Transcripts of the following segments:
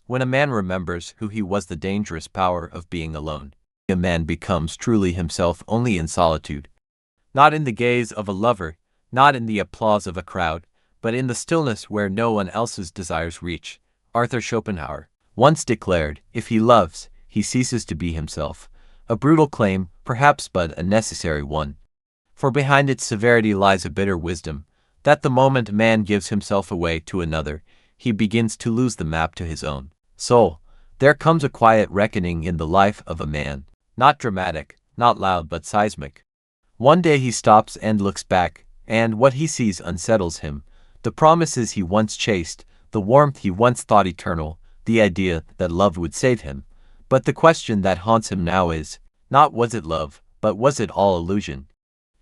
When a man remembers who he was, the dangerous power of being alone. A man becomes truly himself only in solitude. Not in the gaze of a lover, not in the applause of a crowd, but in the stillness where no one else's desires reach. Arthur Schopenhauer once declared, if he loves, he ceases to be himself. A brutal claim, perhaps, but a necessary one. For behind its severity lies a bitter wisdom, that the moment man gives himself away to another, he begins to lose the map to his own soul. There comes a quiet reckoning in the life of a man, not dramatic, not loud, but seismic. One day he stops and looks back, and what he sees unsettles him. The promises he once chased, the warmth he once thought eternal, the idea that love would save him. But the question that haunts him now is, not was it love, but was it all illusion?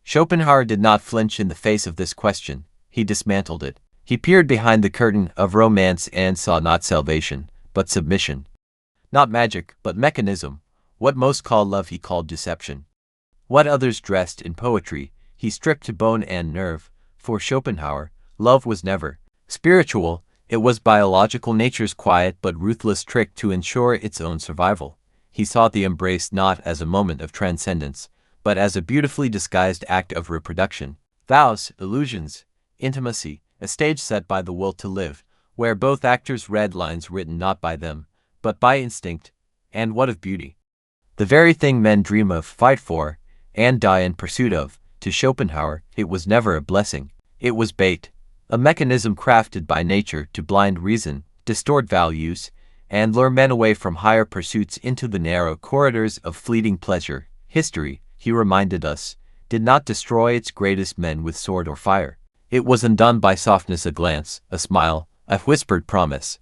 Schopenhauer did not flinch in the face of this question. He dismantled it. He peered behind the curtain of romance and saw not salvation, but submission. Not magic, but mechanism. What most call love he called deception. What others dressed in poetry, he stripped to bone and nerve. For Schopenhauer, love was never spiritual. It was biological, nature's quiet but ruthless trick to ensure its own survival. He saw the embrace not as a moment of transcendence, but as a beautifully disguised act of reproduction. Vows, illusions, intimacy, a stage set by the will to live, where both actors read lines written not by them, but by instinct. And what of beauty? The very thing men dream of, fight for, and die in pursuit of. To Schopenhauer, it was never a blessing. It was bait, a mechanism crafted by nature to blind reason, distort values, and lure men away from higher pursuits into the narrow corridors of fleeting pleasure. History, he reminded us, did not destroy its greatest men with sword or fire. It was undone by softness, a glance, a smile, a whispered promise.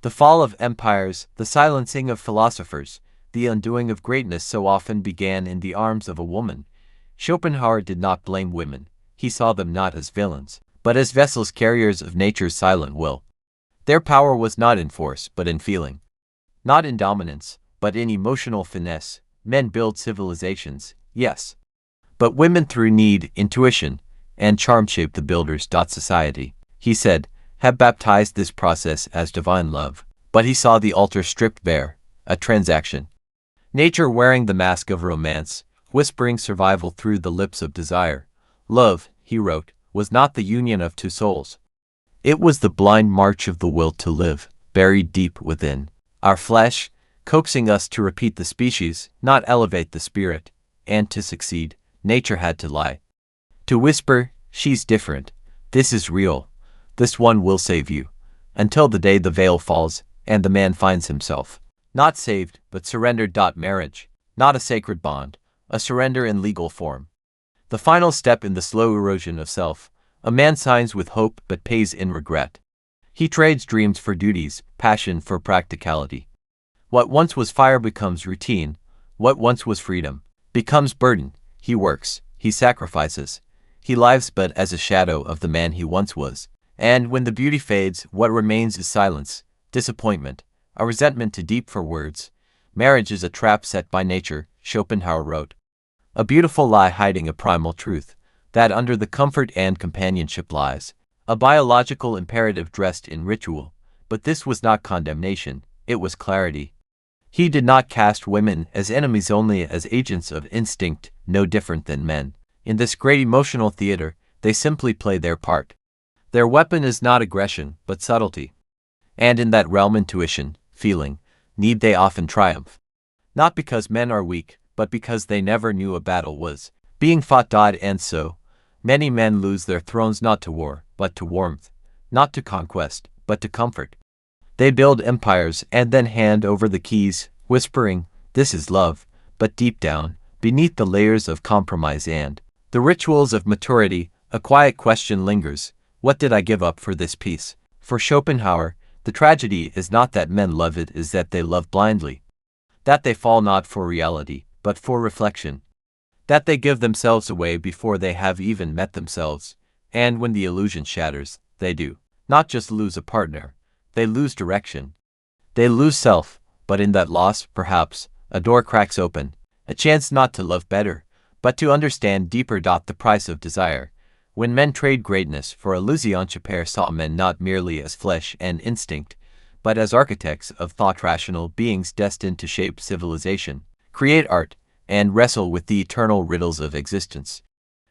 The fall of empires, the silencing of philosophers, the undoing of greatness so often began in the arms of a woman. Schopenhauer did not blame women. He saw them not as villains, but as vessels carriers of nature's silent will. Their power was not in force, but in feeling. Not in dominance, but in emotional finesse. Men build civilizations, yes. But women through need, intuition, and charm shape the builders. Society, he said, have baptized this process as divine love. But he saw the altar stripped bare, a transaction. Nature wearing the mask of romance, whispering survival through the lips of desire. Love, he wrote, was not the union of two souls. It was the blind march of the will to live, buried deep within our flesh, coaxing us to repeat the species, not elevate the spirit. And to succeed, nature had to lie. To whisper, she's different, this is real, this one will save you, until the day the veil falls, and the man finds himself not saved, but surrendered. Marriage, not a sacred bond, a surrender in legal form. The final step in the slow erosion of self. A man signs with hope but pays in regret. He trades dreams for duties, passion for practicality. What once was fire becomes routine. What once was freedom becomes burden. He works, he sacrifices, he lives but as a shadow of the man he once was. And when the beauty fades, what remains is silence, disappointment, a resentment too deep for words. Marriage is a trap set by nature, Schopenhauer wrote. A beautiful lie hiding a primal truth, that under the comfort and companionship lies a biological imperative dressed in ritual. But this was not condemnation, it was clarity. He did not cast women as enemies, only as agents of instinct, no different than men. In this great emotional theater, they simply play their part. Their weapon is not aggression, but subtlety. And in that realm, intuition, feeling, need they often triumph. Not because men are weak, but because they never knew a battle was being fought. And so, many men lose their thrones not to war, but to warmth, not to conquest, but to comfort. They build empires and then hand over the keys, whispering, this is love, but deep down, beneath the layers of compromise and the rituals of maturity, a quiet question lingers, what did I give up for this peace? For Schopenhauer, the tragedy is not that men love, it is that they love blindly. That they fall not for reality, but for reflection. That they give themselves away before they have even met themselves, and when the illusion shatters, they do not just lose a partner, they lose direction. They lose self, but in that loss, perhaps, a door cracks open, a chance not to love better, but to understand deeper. The price of desire. When men trade greatness for illusion, Schopenhauer saw men not merely as flesh and instinct, but as architects of thought-rational beings destined to shape civilization, create art, and wrestle with the eternal riddles of existence.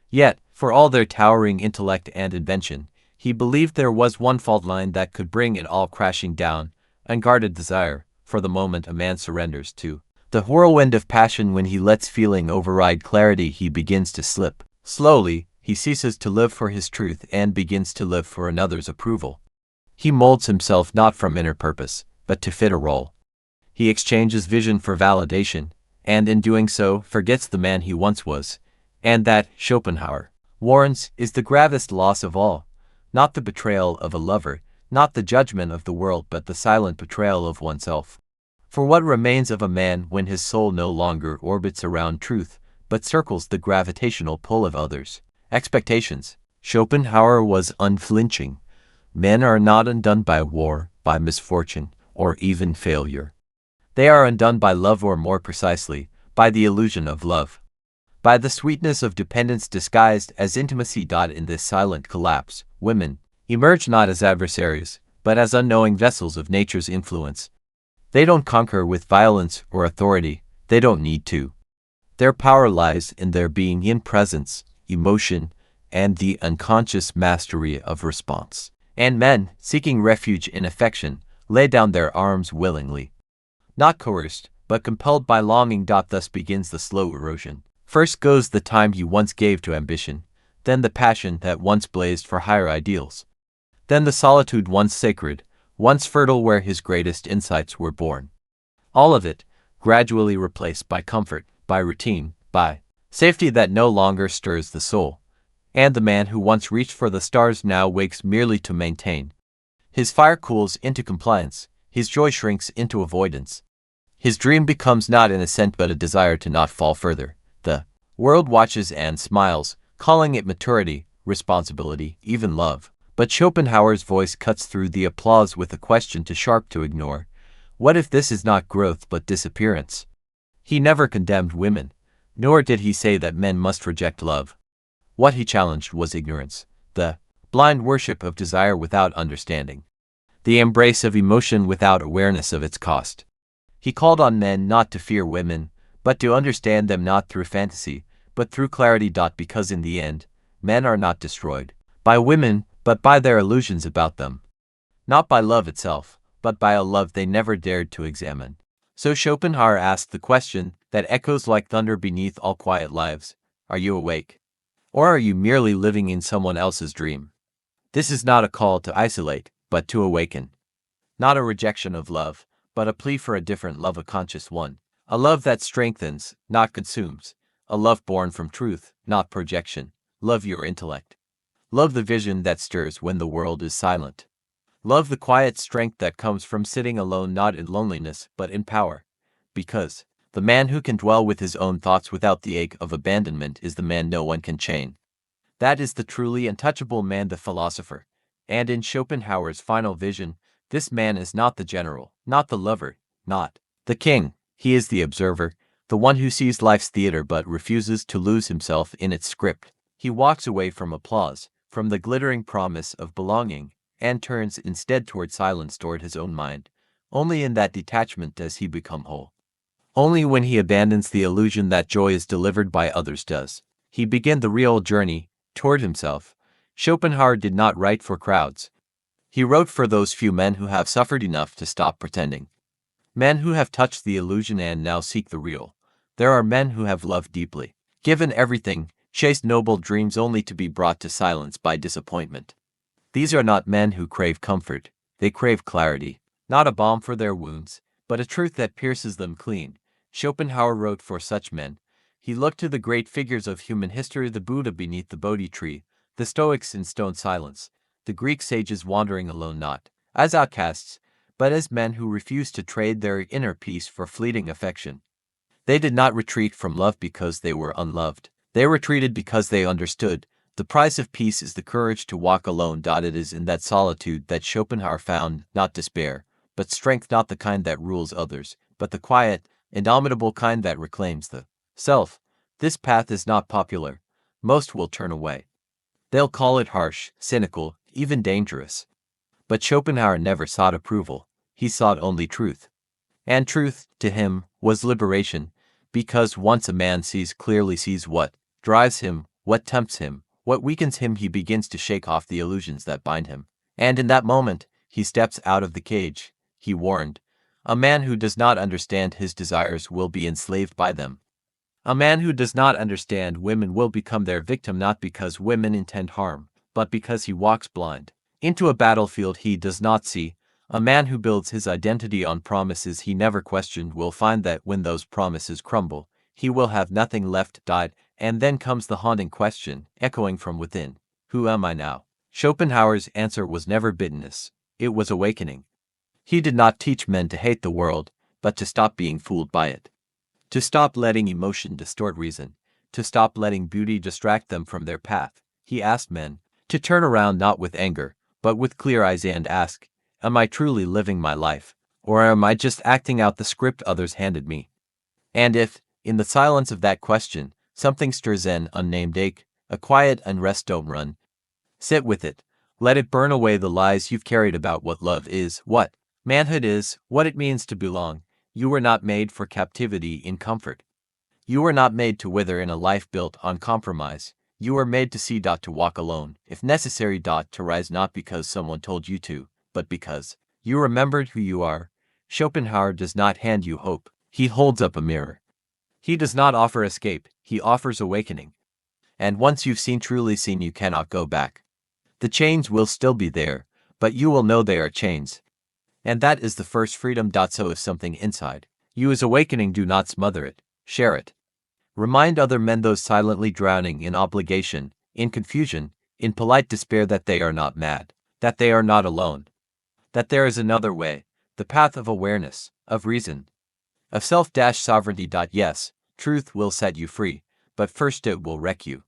Yet, for all their towering intellect and invention, he believed there was one fault line that could bring it all crashing down: unguarded desire. For the moment a man surrenders to the whirlwind of passion, when he lets feeling override clarity, he begins to slip. Slowly, he ceases to live for his truth and begins to live for another's approval. He molds himself not from inner purpose, but to fit a role. He exchanges vision for validation, and in doing so forgets the man he once was. And that, Schopenhauer warns, is the gravest loss of all. Not the betrayal of a lover, not the judgment of the world, but the silent betrayal of oneself. For what remains of a man when his soul no longer orbits around truth, but circles the gravitational pull of others' expectations? Schopenhauer was unflinching. Men are not undone by war, by misfortune, or even failure. They are undone by love, or more precisely, by the illusion of love. By the sweetness of dependence disguised as intimacy. In this silent collapse, women emerge not as adversaries, but as unknowing vessels of nature's influence. They don't conquer with violence or authority, they don't need to. Their power lies in their being, in presence, emotion, and the unconscious mastery of response. And men, seeking refuge in affection, lay down their arms willingly. Not coerced, but compelled by longing. Thus begins the slow erosion. First goes the time you once gave to ambition, then the passion that once blazed for higher ideals. Then the solitude once sacred, once fertile, where his greatest insights were born. All of it, gradually replaced by comfort, by routine, by safety that no longer stirs the soul. And the man who once reached for the stars now wakes merely to maintain. His fire cools into compliance, his joy shrinks into avoidance. His dream becomes not an ascent but a desire to not fall further. The world watches and smiles, calling it maturity, responsibility, even love. But Schopenhauer's voice cuts through the applause with a question too sharp to ignore. What if this is not growth but disappearance? He never condemned women, nor did he say that men must reject love. What he challenged was ignorance, the blind worship of desire without understanding, the embrace of emotion without awareness of its cost. He called on men not to fear women, but to understand them not through fantasy, but through clarity. Because in the end, men are not destroyed by women, but by their illusions about them. Not by love itself, but by a love they never dared to examine. So Schopenhauer asked the question that echoes like thunder beneath all quiet lives: are you awake? Or are you merely living in someone else's dream? This is not a call to isolate, but to awaken. Not a rejection of love, but a plea for a different love, a conscious one. A love that strengthens, not consumes. A love born from truth, not projection. Love your intellect. Love the vision that stirs when the world is silent. Love the quiet strength that comes from sitting alone, not in loneliness, but in power. Because the man who can dwell with his own thoughts without the ache of abandonment is the man no one can chain. That is the truly untouchable man, the philosopher. And in Schopenhauer's final vision, this man is not the general, not the lover, not the king. He is the observer, the one who sees life's theater but refuses to lose himself in its script. He walks away from applause, from the glittering promise of belonging, and turns instead toward silence, toward his own mind. Only in that detachment does he become whole. Only when he abandons the illusion that joy is delivered by others does he begin the real journey toward himself. Schopenhauer did not write for crowds. He wrote for those few men who have suffered enough to stop pretending. Men who have touched the illusion and now seek the real. There are men who have loved deeply, given everything, chased noble dreams only to be brought to silence by disappointment. These are not men who crave comfort, they crave clarity. Not a balm for their wounds, but a truth that pierces them clean. Schopenhauer wrote for such men. He looked to the great figures of human history: the Buddha beneath the Bodhi tree, the Stoics in stone silence, the Greek sages wandering alone, not as outcasts, but as men who refused to trade their inner peace for fleeting affection. They did not retreat from love because they were unloved. They retreated because they understood. The price of peace is the courage to walk alone. It is in that solitude that Schopenhauer found not despair, but strength, not the kind that rules others, but the quiet, indomitable kind that reclaims the self. This path is not popular. Most will turn away. They'll call it harsh, cynical, even dangerous. But Schopenhauer never sought approval. he sought only truth. And truth, to him, was liberation, because once a man clearly sees what drives him, what tempts him, what weakens him, he begins to shake off the illusions that bind him. And in that moment, he steps out of the cage. He warned, a man who does not understand his desires will be enslaved by them. A man who does not understand women will become their victim, not because women intend harm, but because he walks blind into a battlefield he does not see. A man who builds his identity on promises he never questioned will find that when those promises crumble, he will have nothing left. And then comes the haunting question, echoing from within, who am I now? Schopenhauer's answer was never bitterness, it was awakening. He did not teach men to hate the world, but to stop being fooled by it. To stop letting emotion distort reason, to stop letting beauty distract them from their path. He asked men to turn around not with anger, but with clear eyes and ask, am I truly living my life, or am I just acting out the script others handed me? And if, in the silence of that question, something stirs an unnamed ache, a quiet unrest, don't run. Sit with it. Let it burn away the lies you've carried about what love is, what manhood is, what it means to belong. You were not made for captivity in comfort. You were not made to wither in a life built on compromise. You were made to see, to walk alone, if necessary, to rise not because someone told you to, but because you remembered who you are. Schopenhauer does not hand you hope, he holds up a mirror. He does not offer escape, he offers awakening. And once you've truly seen, you cannot go back. The chains will still be there, but you will know they are chains. And that is the first freedom. So if something inside you is awakening, do not smother it, share it. Remind other men, those silently drowning in obligation, in confusion, in polite despair, that they are not mad, that they are not alone, that there is another way, the path of awareness, of reason, of self-sovereignty. Yes, truth will set you free, but first it will wreck you.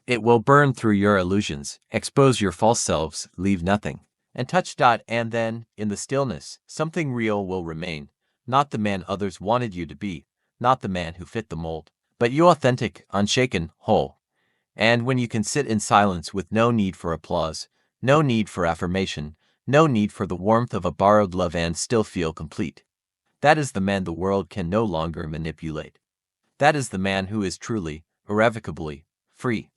It will burn through your illusions, expose your false selves, leave nothing, and touch. And then, in the stillness, something real will remain, not the man others wanted you to be, not the man who fit the mold, but you, authentic, unshaken, whole. And when you can sit in silence with no need for applause, no need for affirmation, no need for the warmth of a borrowed love, and still feel complete, that is the man the world can no longer manipulate. That is the man who is truly, irrevocably, free.